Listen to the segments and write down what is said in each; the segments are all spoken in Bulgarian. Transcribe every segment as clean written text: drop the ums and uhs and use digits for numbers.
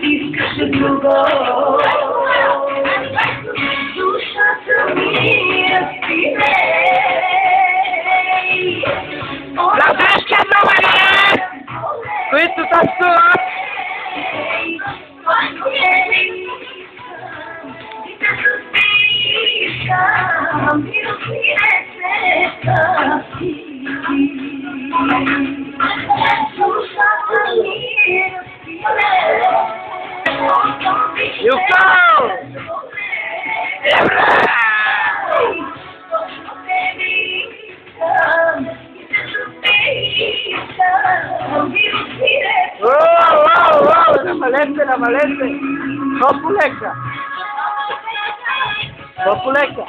Искаше друго. Душата ми разпине. Братишки номери, които танцуват. You go! La malete. Populeca.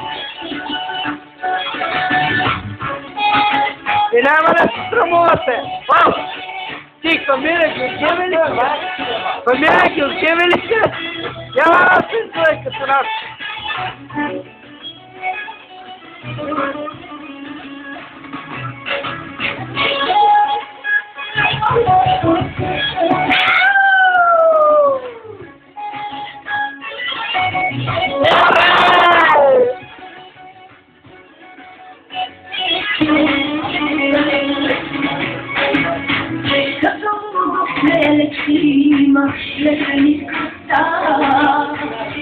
И няма да се срамувате. Ти, фамилия Георгиевелица, няма да се изгледа като нас. Има летени скъста,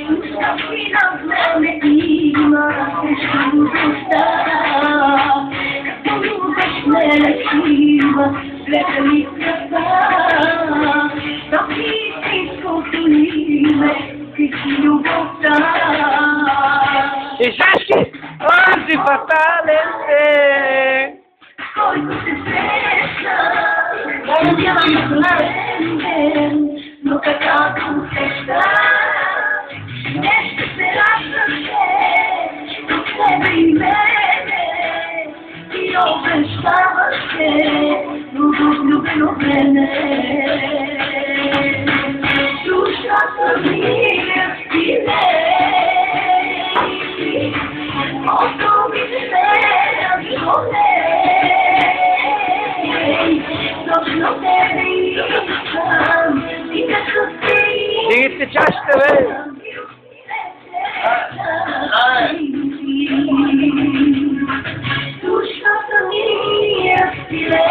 устъпи на време има, също любовта. Като любов нелечима, летени скъста, стъпи истинското име, ти си любовта. И жашки, онзи фатален ден, който се среща, но така да усеща, нещо се раждаше от тебе и мене, и обещаваше любовно време. Душата ми разпине, ото ми се разгоне. дигайте чашите, бе! Душата ми разпиле,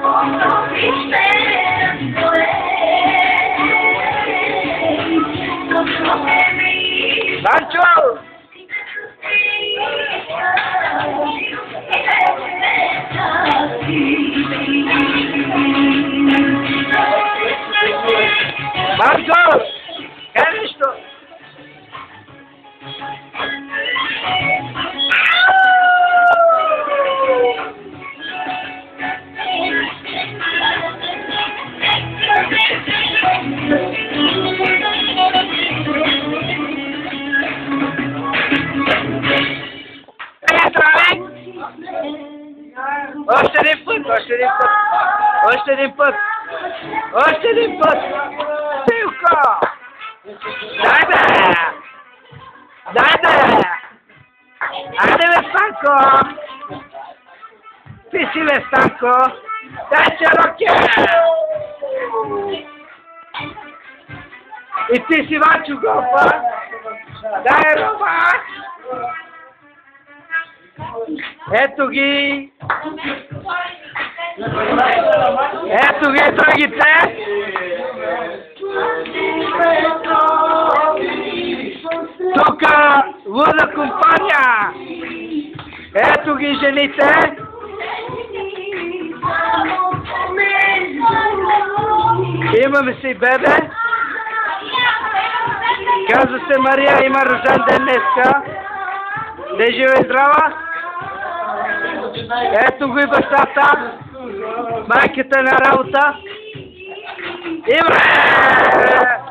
ото ми се разгоре. Санчо! Марко! Кажи нещо! Още един път! Силко! Дайде! Айде, бе, Станко! Ти си, бе, Станко! Дай се ръке! И ти си, Вачо Гопа! Дай, Рома! Ето ги! Ето ги другите! Тука луда компания! Ето ги жените! Имаме си бебе! Казва се Мария, има рожден ден днеска! Да е жива и здрава! Ето го и бащата! Майката на работа! Имре!